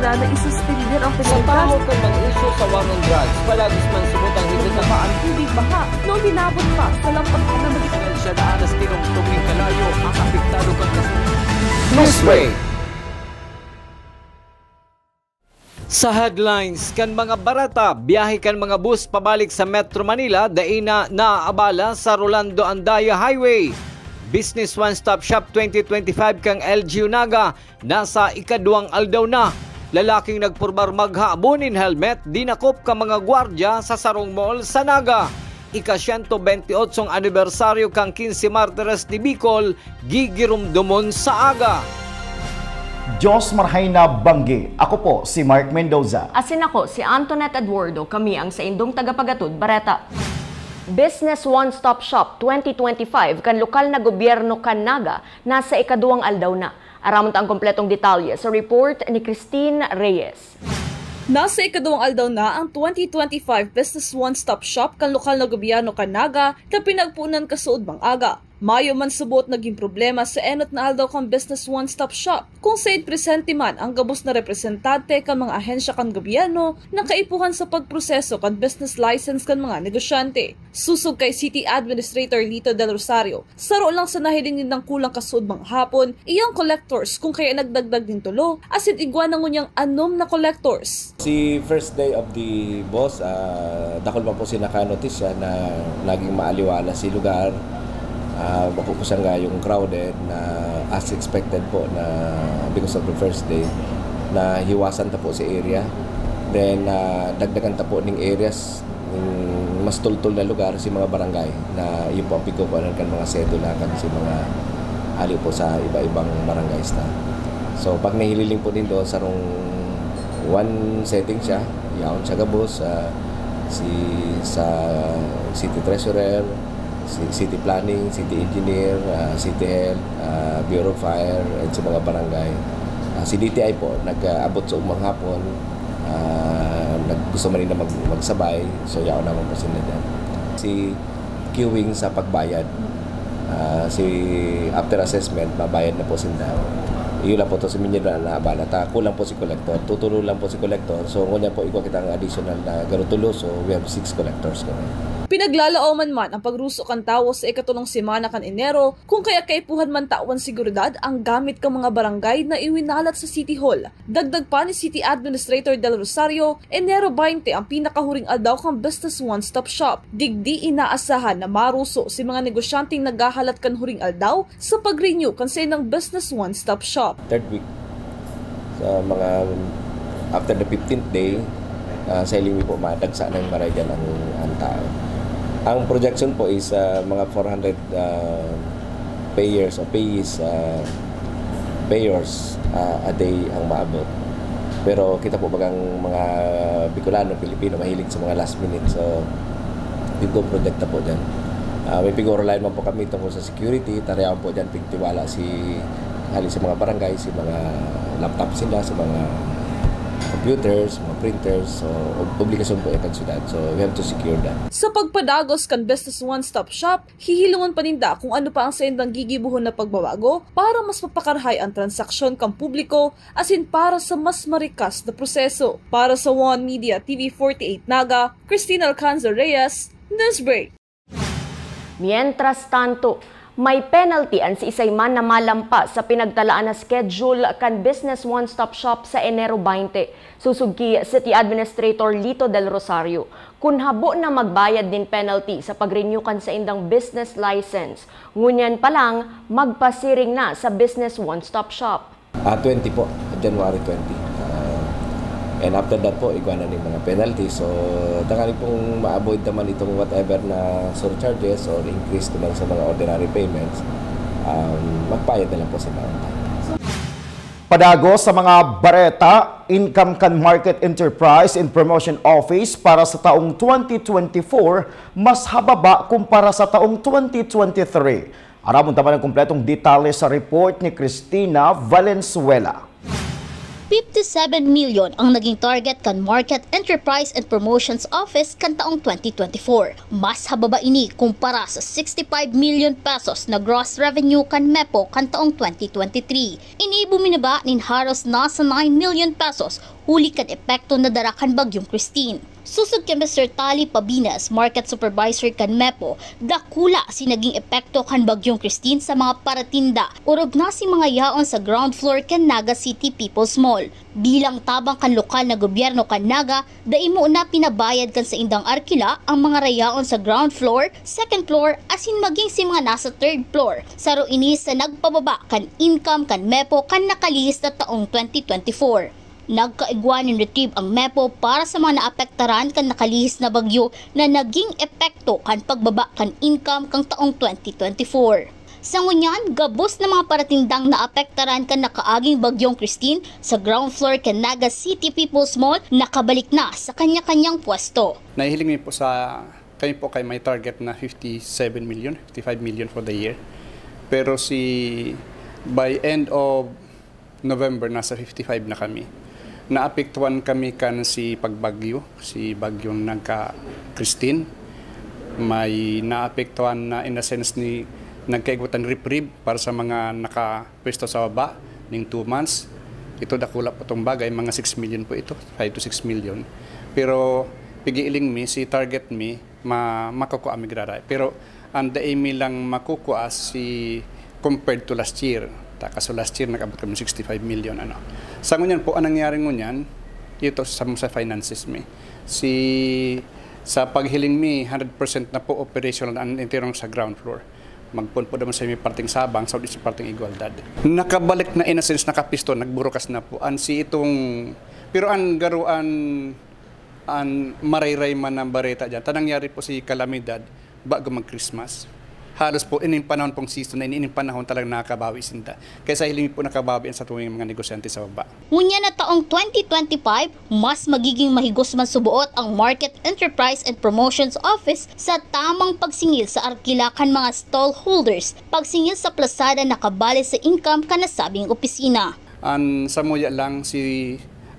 handa na isuspindir ang Sa Pilipinas. tao kang mag-issue sa war on drugs, palagis man subutang higit na paan. Tubig baha, noong binabot pa sa lampas na magiging. Siya na anas tinong kalayo ang apektado kang kasunod. Newsway. Sa headlines, kan mga barata, biyahe kan mga bus pabalik sa Metro Manila, daina naaabala sa Rolando Andaya Highway. Business One Stop Shop 2025 kang LGU Naga, nasa ikaduwang aldaw na. Lalaking nagpurbar maghabunin helmet, dinakop ka mga gwardya sa Sarong Mall sa Naga. Ika-128 anibersaryo kang 15 Martires ni Bicol, gigirumdumon sa aga. Diyos marhay na banggi. Ako po si Mark Mendoza. Asin ako si Antoinette Eduardo, kami ang sa indong tagapagatud Bareta. Business One Stop Shop 2025 kan lokal na gobyerno kan Naga nasa ikaduwang aldaw na. Aramon ta ang kompletong detalye sa report ni Christine Reyes. Nasa ikaduwang aldaw na ang 2025 Business One Stop Shop kan lokal na gobyerno kan Naga na pinagpunan kasuod bang aga. Mayo man subot naging problema sa enot na aldaw kang Business One Stop Shop kung saan presente man ang gabos na representante kan mga ahensya kan gobyerno na kaipuhan sa pagproseso kan business license kan mga negosyante. Susog kay City Administrator Lito Del Rosario, saro lang sa nahiling ng kulang kasuod bang hapon, iyang collectors kung kaya nagdagdag din tulo, asin igwa na ngunyang anom na collectors. Si first day of the boss, dakol man po sinaka-notice siya na naging maaliwala si lugar. Mapupusan nga yung crowded na as expected po na because of the first day na hiwasan ta po sa area. Then dagdagan ta po ng areas ng mas tultul na lugar si mga barangay na yun po ang pigkukuhanan kan mga sedula kan si mga ali po sa iba-ibang barangays na. So pag nahililing po din doon sa one setting siya, yaon siya gabos sa city treasurer, city planning, city engineer, city health, bureau of fire, at sa mga barangay. Si DTI po, nag-abot sa umang hapon, gusto man rin na magsabay, so yaon naman po sila dyan. Si queuing sa pagbayad, si after assessment, mabayad na po sila. Iyon lang po ito sa minyo na naabala. Kulang po si collector, tutulo lang po si collector. So ngunyan po ikaw kitang additional na garutulo, so we have 6 collectors kami. Pinaglalaaman man ang pagruso kan tawo sa ikatulong semana kan Enero kung kaya kaipuhan man tawan seguridad ang gamit kang mga barangay na iwinalat sa City Hall. Dagdag pa ni City Administrator Del Rosario, Enero 20 ang pinakahuring aldaw kang Business One Stop Shop. Digdi inaasahan na maruso si mga negosyanteng naghahalat kan huring aldaw sa pag-renew kan sa inang Business One Stop Shop. Third week, sa mga after the 15th day, sa ilimi po madagsa ng maragyan ang tao. Ang projection po is mga 400 payers a day ang maabot. Pero kita po bagang mga Bicolano, Pilipino mahilig sa mga last minute. So, dito project po dyan. May pigurulayan man po kami tungkol sa security. Tarayan po dyan, pigtiwala sa mga barangay, si mga laptop sila, sa mga computers, mga printers, so obligasyon po yung kansyudad. So we have to secure that. Sa pagpadagos kan Business One Stop Shop, hihilungan paninda kung ano pa ang saindang gigibuhon na pagbabago para mas mapakarhay ang transaksyon kang publiko asin para sa mas marikas na proseso. Para sa One Media TV 48 Naga, Cristina Alcanza Reyes, Newsbreak. Mientras tanto, may penalty ang si isay man na malampa sa pinagtalaan na schedule kan Business One Stop Shop sa Enero 20. Susugki City Administrator Lito Del Rosario. Kung habo na magbayad din penalty sa pag-renew kan sa indang business license, ngunyan pa lang magpasiring na sa Business One Stop Shop. 20 po, January 20. And after that po, iguan na mga penalty. So, takali pong ma-avoid naman itong whatever na surcharges or increase naman sa mga ordinary payments, magbayad na lang po sila. Padago sa mga bareta, Income kan Market Enterprise and Promotion Office para sa taong 2024 mas hababa kumpara sa taong 2023. Aramon naman ang kumpletong detalye sa report ni Cristina Valenzuela. 57 million ang naging target kan Market Enterprise and Promotions Office kan taong 2024. Mas hababa ini kumpara sa 65 million pesos na gross revenue kan MEPO kan taong 2023. Ini buminaba nin halos nasa 9 million pesos huli kan epekto na darakan bagyong Christine. Susod kay Mr. Tali Pabinas, Market Supervisor kan MEPO, dakula si naging epekto kan bagyong Christine sa mga paratinda urog na si mga yaon sa ground floor kan Naga City People's Mall. Bilang tabang kan lokal na gobyerno kan Naga, daimo na pinabayad kan sa indang arkila ang mga rayaon sa ground floor, second floor, asin maging si mga nasa third floor. Saro ini sa nagpababa kan income kan MEPO kan nakalihis na taong 2024. Nagkaigwan ng retrieve ang MEPO para sa mga naapektaran kan nakalihis na bagyo na naging epekto kan pagbaba kan income kang taong 2024. Sa ngunyan, gabos na mga paratindang naapektaran kan nakaaging bagyong Christine sa ground floor kan Naga City People's Mall nakabalik na sa kanya-kanyang pwesto. Nahihiling niyo po kami po kay may target na 57 million, 55 million for the year. Pero by end of November, nasa 55 na kami. Naapektuhan kami kan si pagbagyo, si bagyong nagka-Christine. May naapektuhan na in a sense ni nagkaigutan reprieve para sa mga nakapwesto sa baba ng 2 months. Ito dakula po itong bagay, mga 6 million po ito, 5 to 6 million. Pero pigiiling mi, si target mi, makukuha mi graray. Pero ang daimi lang makukuha si compared to last year. Kaso last year nag-abot kami 65 million. Sa ngunyan po, anong nangyari ngunyan, ito sa finances mi. Sa paghiling mi, 100% na po operational ang intirong sa ground floor. Magpunpo naman sa mi parting Sabang, sa parting Igualdad. Nakabalik na in a sense, nakapisto, nagburukas na po. Pero ang garuan, ang marayray man ng bareta dyan, tanangyari po si Calamidad bago mag-Christmas. Halos po, ining panahon pong season na ining panahon talagang nakabawi sinta. Kaya sa hiling po nakabawi sa tuwing mga negosyante sa baba. Ngunya na taong 2025, mas magiging mahigos man subuot ang Market Enterprise and Promotions Office sa tamang pagsingil sa arkilakan mga stallholders, pagsingil sa plasada nakabali sa income kanasabing opisina. Ang samuya lang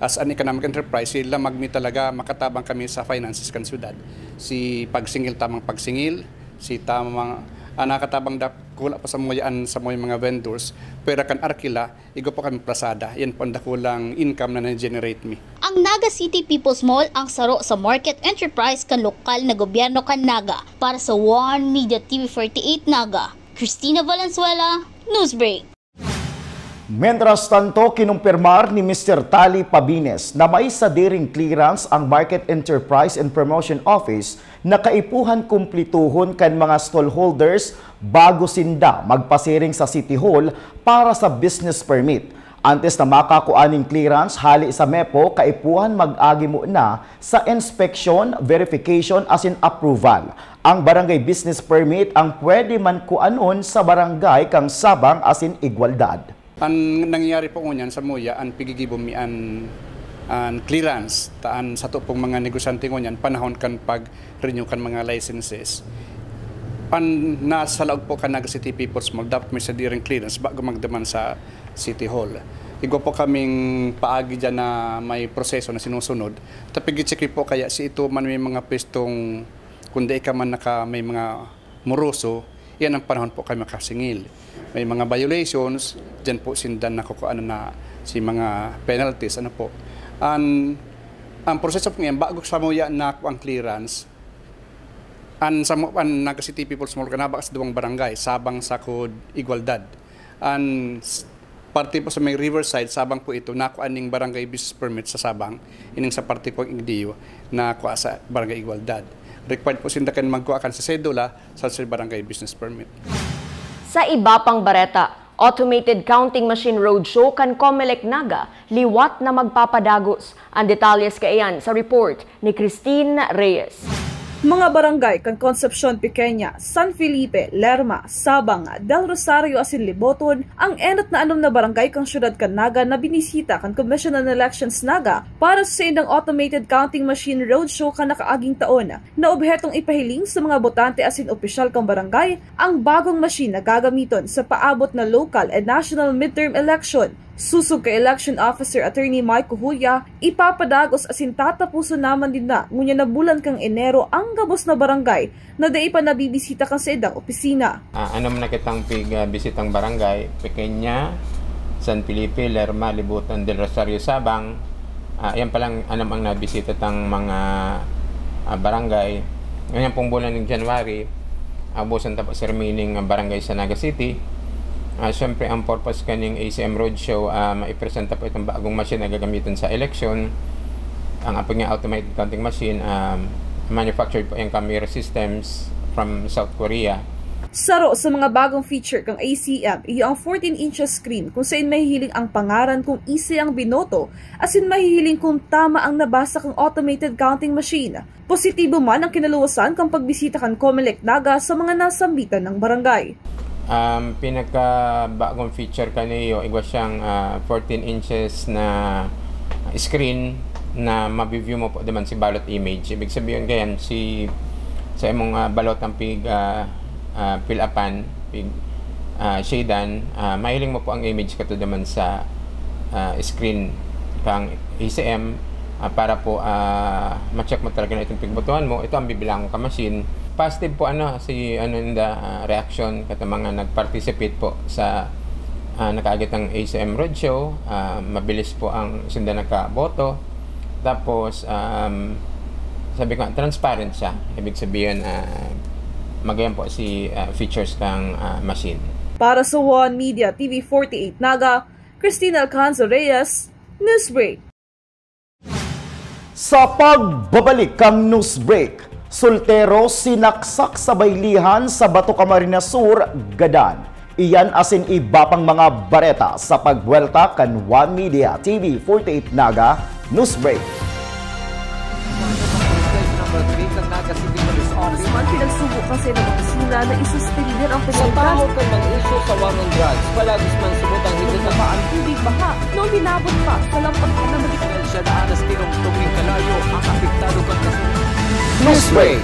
as an economic enterprise, sila magmi talaga makatabang kami sa finances kan syudad. Si pagsingil, tamang pagsingil, si tamang nakatabang dakula pa sa mga vendors, pero kan arkila, igo pa kami plasada. Yan po ang dakulang income na na-generate mi. Ang Naga City People's Mall ang saro sa Market Enterprise kan lokal na gobyerno kan Naga. Para sa One Media TV 48 Naga, Cristina Valenzuela, Newsbreak. Mientras tanto, kinumpirmar ni Mr. Tali Pabines na may sadiring clearance ang Market Enterprise and Promotion Office na kaipuhan kumplituhon kan mga stallholders bago sinda magpasiring sa City Hall para sa business permit. Antes na makakuaning clearance, hali sa MEPO, kaipuhan mag-agi muna sa inspection, verification as in approval. Ang barangay business permit ang pwede man kuanon sa barangay kang Sabang as in Igualdad. Ang nangyayari po ngunyan sa Muya, ang pigigibom mi an clearance, taan sa to pong mga negosyante ngunyan, panahon kan pag-renew kan mga licenses. Nasa laog po kan Naga City People's Mall, dapat may sadiring clearance bago magdaman sa City Hall. Igo po kaming paagi dyan na may proseso na sinusunod. Tapigit-check po kaya si ito man may mga pwestong, kundi ka man may mga moroso, yan ang panahon po kami makasingil. May mga violations, dyan po sindan nakukuha na si mga penalties. Ang proseso po ngayon, bago sa Muya na ang clearance, ang Naga City People's Mall kanaba sa duwang barangay, Sabang, Sakod, Igualdad. Ang parte po sa may Riverside, Sabang po ito, nakuha ning barangay business permit sa Sabang, ining sa parte po ng Igdiyo, nakuha sa barangay Igualdad. Required po sinda kan magkuha kan sa sedula sa barangay business permit. Sa iba pang bareta, automated counting machine roadshow kan Comelec Naga, liwat na magpapadagos. Ang detalyes kaiyan sa report ni Christine Reyes. Mga barangay kan Concepcion Pequeña, San Felipe, Lerma, Sabang, Del Rosario asin Liboton ang enot na anom na barangay kang syudad kan Naga na binisita kan Commission on Elections Naga para sa indang automated counting machine roadshow kan nakaaging taon na obhetong ipahiling sa mga botante asin opisyal kang barangay ang bagong machine na gagamiton sa paabot na local and national midterm election Susog kay Election Officer Attorney Mike Huya, ipapadagos asin tatapusan naman din na ngunya na bulan kang Enero ang gabos na barangay na dai pa nabibisita kang sa edang opisina. Ano man nakitang bisitang barangay, Pequeña, San Felipe, Lerma, Libutan, Del Rosario, Sabang. Yan palang ang nabisita tang mga barangay. Ngayon pong bulan ng January, abusan tapos sa remaining barangay sa Naga City. Siyempre, ang purpose kaning ACM Roadshow, maipresenta po itong bagong machine na gagamitin sa election. Ang apag niya automated counting machine, manufactured po yung camera systems from South Korea. Saro sa mga bagong feature kang ACM, iyo ang 14 inches screen kung saan mahihiling ang pangaran kung isa ang binoto, asin mahihiling kung tama ang nabasa kang automated counting machine. Positibo man ang kinaluwasan kang pagbisita kang Comelec Naga sa mga nasambitan ng barangay. Pinaka-bagong feature kaniyo, igwa siyang 14 inches na screen na mabiview mo po naman si ballot image. Ibig sabihin ganyan, sa imong balot ang fill upan, shadean, mahiling mo po ang image kato naman sa screen kang ACM para po ma-check mo talaga na itong pigbotohan mo. Ito ang bibilang ka machine. Positive po reaction kata mga nag-participate po sa nakaagitang ACM Roadshow. Mabilis po ang sinda nakaboto. Tapos sabi ko, transparent siya. Ibig sabihin magayon po si features kang machine. Para sa One Media TV 48 Naga, Cristina Alcanzo Reyes, Newsbreak. Sa pagbabalik kang Newsbreak, soltero sinaksak sa baylihan sa Bato Camarines Sur, Gadan. Iyan asin iba pang mga bareta sa pagbuelta kan One Media TV 48 Naga, Newsbreak. Man pinagsubo kasi ng opisina na isuspender ang Sa penalidad tao ka ng isyo sa war on drugs, palagis man subutang higit na ang tubig baha nung hinabot pa sa lampag na medical. Siya daanas tinong tuming kalayo ang apektado kang kasunod. Newsbreak.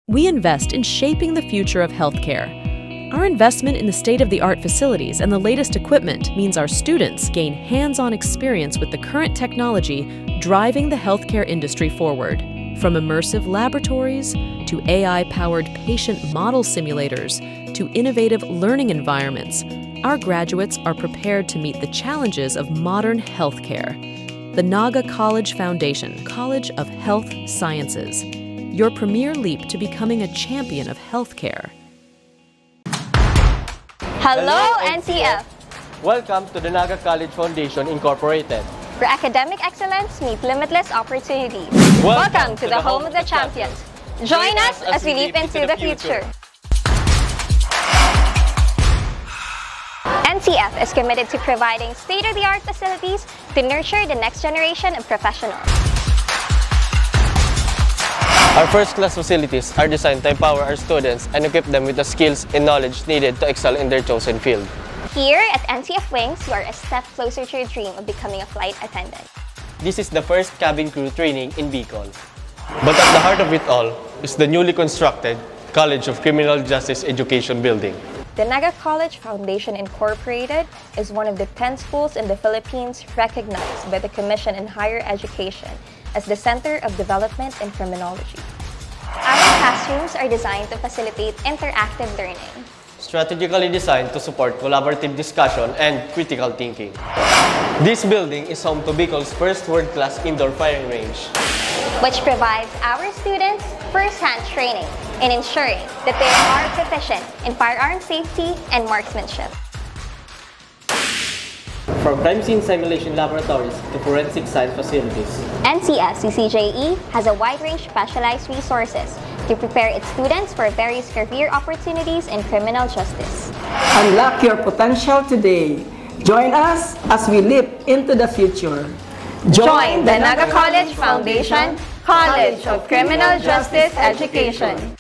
We invest in shaping the future of healthcare. Our investment in the state-of-the-art facilities and the latest equipment means our students gain hands-on experience with the current technology driving the healthcare industry forward. From immersive laboratories to AI-powered patient model simulators to innovative learning environments, our graduates are prepared to meet the challenges of modern healthcare. The Naga College Foundation, College of Health Sciences, your premier leap to becoming a champion of healthcare. Hello, NCF! Welcome to the Naga College Foundation Incorporated, where academic excellence meets limitless opportunities. Welcome to the home of the champions. Join us as we leap into the future. NCF is committed to providing state-of-the-art facilities to nurture the next generation of professionals. Our first-class facilities are designed to empower our students and equip them with the skills and knowledge needed to excel in their chosen field. Here at NCF Wings, you are a step closer to your dream of becoming a flight attendant. This is the first cabin crew training in Bicol. But at the heart of it all is the newly constructed College of Criminal Justice Education building. The Naga College Foundation Incorporated is one of the 10 schools in the Philippines recognized by the Commission on Higher Education as the Center of Development in Criminology. Our classrooms are designed to facilitate interactive learning, strategically designed to support collaborative discussion and critical thinking. This building is home to Bicol's first world-class indoor firing range, which provides our students first-hand training in ensuring that they are proficient in firearm safety and marksmanship. From crime scene simulation laboratories to forensic science facilities, NCF CCJE has a wide range of specialized resources to prepare its students for various career opportunities in criminal justice. Unlock your potential today. Join us as we leap into the future. Join the Naga College Foundation, College of Criminal Justice Education.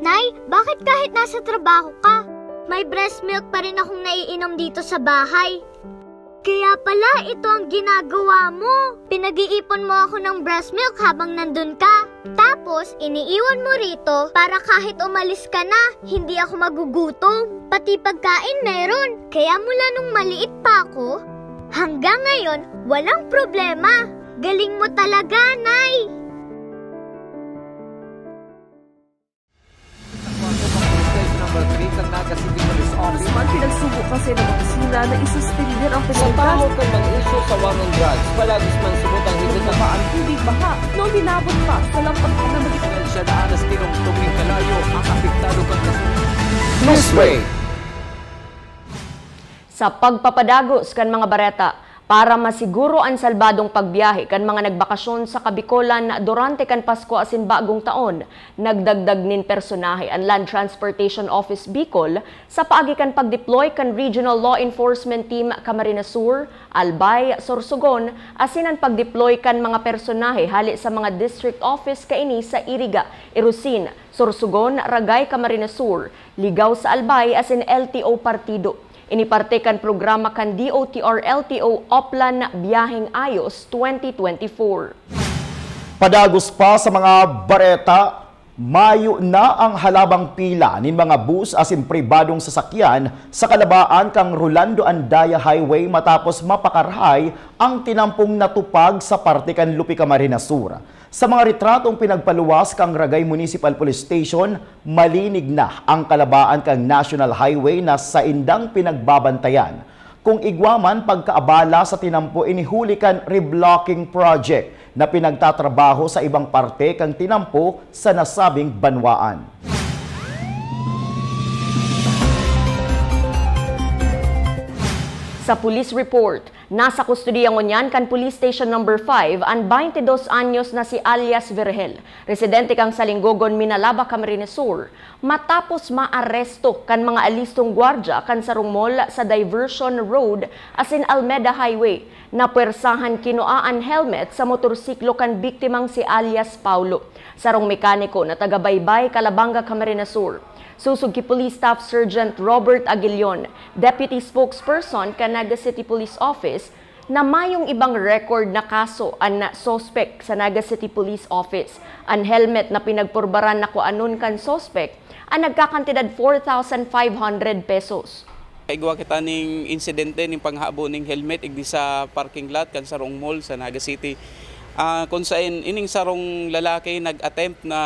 Nay, bakit kahit nasa trabaho ka, may breast milk pa rin akong naiinom dito sa bahay? Kaya pala ito ang ginagawa mo. Pinag-iipon mo ako ng breast milk habang nandun ka. Tapos, iniiwan mo rito para kahit umalis ka na, hindi ako magugutom. Pati pagkain meron. Kaya mula nung maliit pa ako, hanggang ngayon, walang problema. Galing mo talaga, Nay! Man pinagsubo kasi ng opisina na isuspender ang Sa taho ka ng issue sa war on drugs, palagis man subutang higit na ang tubig baha noong binabot pa sa lampag na magiging Siya daanas tinong kalayo ang apektado kang Newsway. Sa pagpapadagos kan mga bareta, para masiguro ang salbadong pagbiyahe kan mga nagbakasyon sa Kabikolan durante kan Pasko asin bagong taon, nagdagdag nin personahe ang Land Transportation Office Bicol sa paagi kan pagdeploy kan Regional Law Enforcement Team Camarines Sur, Albay, Sorsogon, asin ang pagdeploy kan mga personahe hali sa mga district office kaini sa Iriga, Irusin, Sorsogon, Ragay, Camarines Sur, Ligaw sa Albay asin LTO Partido. Iniparte kan programa kan DOTR-LTO Oplan Biyaheng Ayos 2024. Padagos pa sa mga bareta, mayo na ang halabang pila nin mga bus asin pribadong sasakyan sa kalabaan kang Rolando Andaya Highway matapos mapakarhay ang tinampong natupag sa parte kan Lupi, Camarines Sur. Sa mga retratong pinagpaluwas kang Ragay Municipal Police Station, malinig na ang kalabaan kang National Highway na sa indang pinagbabantayan. Kung igwaman pagkaabala sa tinampo inihuli kan reblocking project na pinagtatrabaho sa ibang parte kang tinampo sa nasabing banwaan. Sa police report, nasa kustodiya ngunyan kan Police Station No. 5 ang 22 anyos na si alias Virgel, residente kang Salinggogon, Minalaba, Camarines Sur, matapos maaresto kan mga alistong gwardya kan Sarong Mall sa Diversion Road asin Almeda Highway. Napuwersahan kinuaan helmet sa motorsiklo kan biktimang si alias Paulo, sarong mekaniko na taga-Baybay, Calabanga, Camarines Sur. Susog ki Police Staff Sergeant Robert Aguilion, Deputy Spokesperson kan Naga City Police Office, na mayong ibang record na kaso ang suspect sa Naga City Police Office. Ang helmet na pinagpurbaran na kuanon kan suspect ang nagkakantidad 4,500 pesos. Igwa kita ning insidente ning panghabo ning helmet igdi sa parking lot kan Sarong Mall sa Naga City. Kung saan ining sarong lalaki nag-attempt na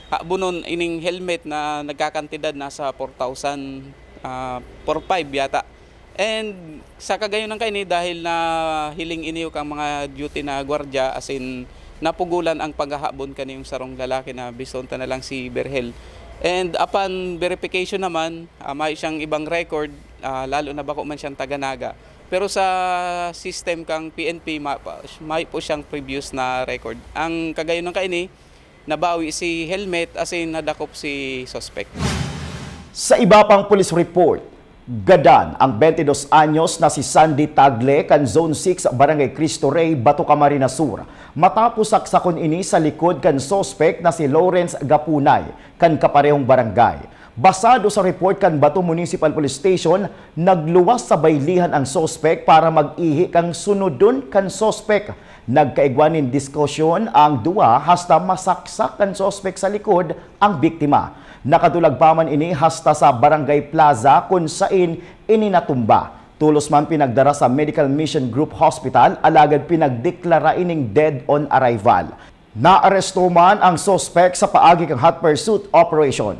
habunon ining helmet na nagkakantidad nasa 4,000 4,500 yata. And sa kagayon ng kaini dahil na hiling iniyo kang mga duty na gwardiya asin napugulan ang paghahabon kaniyong sarong lalaki na bisonta na lang si Virgel. And upon verification naman, may siyang ibang record, lalo na bako man siyang taga-Naga. Pero sa system kang PNP, may po siyang previous na record. Ang kagayon ng kaini, nabawi si helmet asin nadakop si suspect. Sa iba pang police report, gadan ang 22 anyos na si Sandy Tagle kan Zone 6 Barangay Cristo Rey, Bato, Camarines Sur. Matapos saksakon ini sa likod kan suspect na si Lawrence Gapunay kan kaparehong barangay. Basado sa report kan Bato Municipal Police Station, nagluwas sa baylihan ang suspect para mag-ihi kang sunodon kan suspect. Nagkaigwanin diskusyon ang duwa hasta masaksak kan suspect sa likod ang biktima. Nakatulag pa man ini hasta sa Barangay Plaza kung saan ininatumba. Tulos man pinagdara sa Medical Mission Group Hospital, alagad pinagdeklara ining dead on arrival. Naaresto man ang suspect sa paagi kang hot pursuit operation.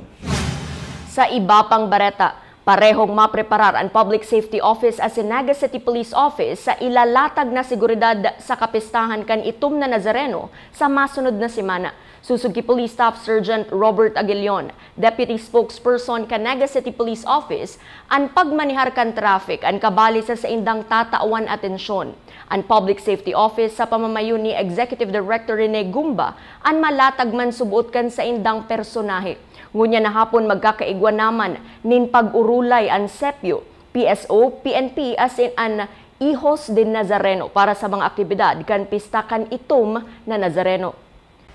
Sa iba pang bareta, parehong mapreparar ang Public Safety Office as Naga City Police Office sa ilalatag na seguridad sa kapistahan kan itom na Nazareno sa masunod na semana. Susog ki Police Staff Sergeant Robert Aguilion, Deputy Spokesperson kan Naga City Police Office, ang pagmanihar kan traffic ang kabali sa indang tatawan atensyon. Ang Public Safety Office sa pamamayo ni Executive Director Rene Gumba ang malatag man subuot kan sa indang personahe. Ngunya na hapon magkakaigwa naman nin pag-urulay ang SEPIO, PSO, PNP as in an Hijos de Nazareno para sa mga aktibidad kan pista kan itom na Nazareno.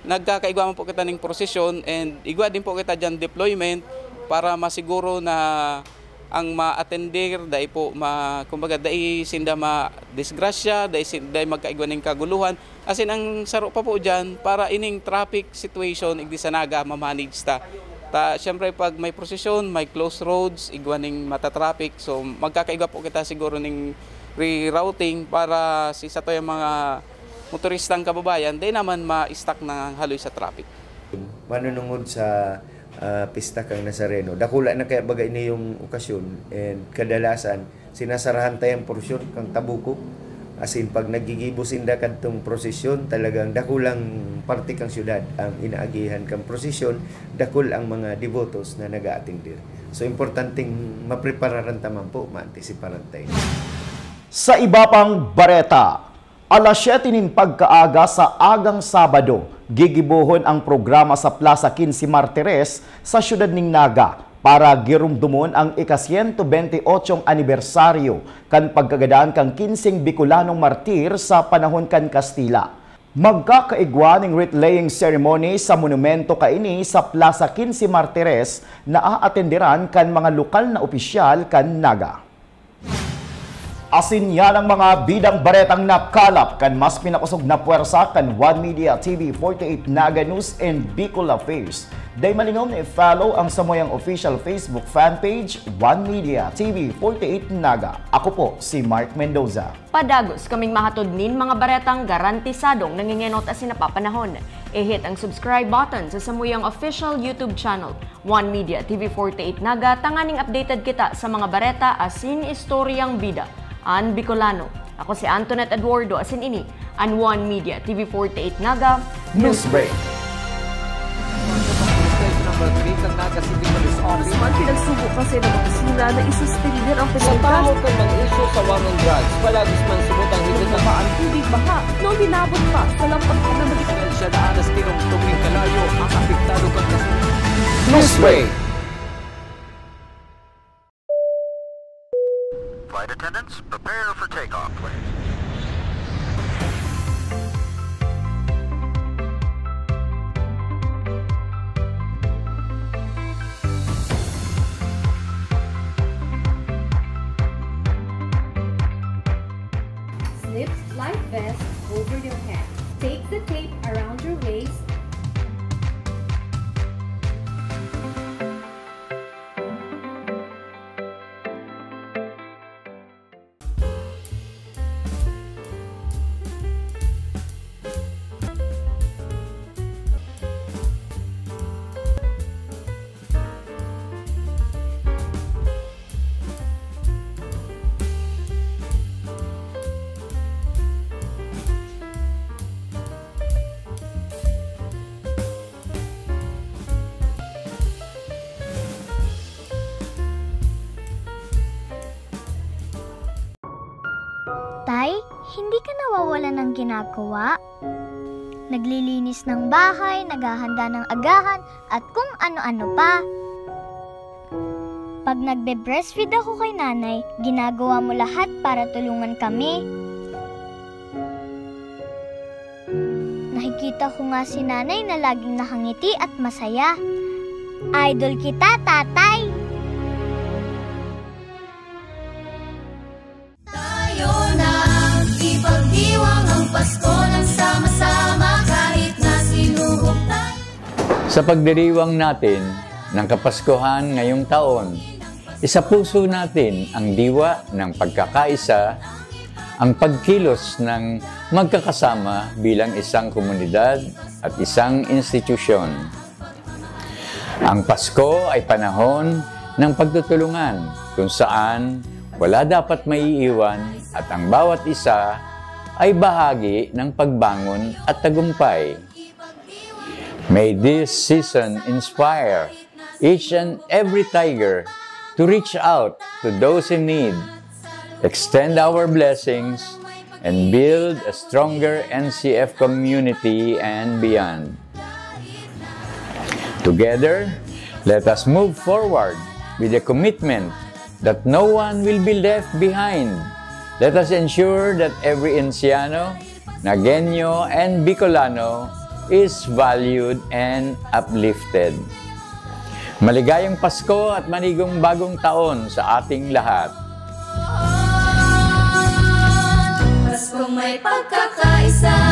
Nagkakaigwa man po kita ng prosesyon and igwa din po kita dyan deployment para masiguro na ang ma-attender, dahil po, kumbaga, dahil sinda ma-disgrasya, dahil magkaigwaning kaguluhan. Asin ang saro pa po dyan, para ining traffic situation, igdi sa naga, mamanage ta. Siyempre, pag may prosesyon, may close roads, igwaning mata-traffic, so magkakaigwa po kita siguro ning rerouting para sa to yung mga motoristang kababayan, dahil naman ma-stuck na haloy sa traffic. Manunungod sa pista kang Nazareno. Dakula na kaya bagay na yung okasyon, and kadalasan sinasarahan tayong porsyon kang Tabuko. As in, pag nagigibos inda kantong prosesyon, talagang dakulang parte kang syudad ang inaagihan kang prosesyon, dakul ang mga devotos na nag-aating dir. So, importanteng maprepararan taman po, maantisiparan tayo. Sa iba pang bareta, alas 7 nin pagkaaga sa agang Sabado, gigibuhon ang programa sa Plaza 15 Martires sa siyudad ning Naga para girumdumon ang ika-128 anibersaryo kan pagkagadaan kang 15 Bicolanong martir sa panahon kan Kastila. Magkakaigwa ng wreath laying ceremony sa monumento kaini sa Plaza 15 Martires na aatenderan kan mga lokal na opisyal kan Naga. Asin yan ang mga bidang baretang nakalap kan mas pinakusog na puwersa kan One Media TV 48 Naga News and Bicol Affairs. Day malingaw na i-follow ang samoyang official Facebook fanpage One Media TV 48 Naga. Ako po si Mark Mendoza. Padagos kaming mahatod-nin mga baretang garantisadong nangingenot asin napapanahon. I-hit ang subscribe button sa samuyang official YouTube channel One Media TV 48 Naga, tanganing updated kita sa mga bareta asin istoryang bida. An Bicolano. Ako si Antoinette Eduardo, asin ini, an One Media TV 48 Naga News Break. Number 3 ng Naga City Police Office. Man pinagsubo kasi ng opisina na isuspender ang Sa penalidad. tao ka mga issue sa war on drugs, palagis man subot ang higit na Ang tubig baha, noong binabot pa sa lampag ka na magiging. Siya na alas tinong kalayo ang apektado kang kasunod. News Break. Flight attendants, prepare for takeoff, please. Slip life vest over your head. Take the tape around your waist. Tay, hindi ka nawawalan ng ginagawa? Naglilinis ng bahay, naghahanda ng agahan, at kung ano-ano pa. Pag nagbe-breastfeed ako kay nanay, ginagawa mo lahat para tulungan kami. Nakikita ko nga si nanay na laging nakangiti at masaya. Idol kita, tatay! Ipagdiwang ang Pasko ng sama-sama kahit na sinuhok tayo. Sa pagdiriwang natin ng Kapaskuhan ngayong taon, isa puso natin ang diwa ng pagkakaisa, ang pagkilos ng magkakasama bilang isang komunidad at isang institusyon. Ang Pasko ay panahon ng pagtutulungan kung saan wala dapat maiiwan at ang bawat isa ay bahagi ng pagbangon at tagumpay. May this season inspire each and every Tiger to reach out to those in need, extend our blessings, and build a stronger NCF community and beyond. Together, let us move forward with a commitment that no one will be left behind. Let us ensure that every Enciano, Nagueño, and Bicolano is valued and uplifted. Maligayang Pasko at manigong bagong taon sa ating lahat. Paskong may pagkakaisa.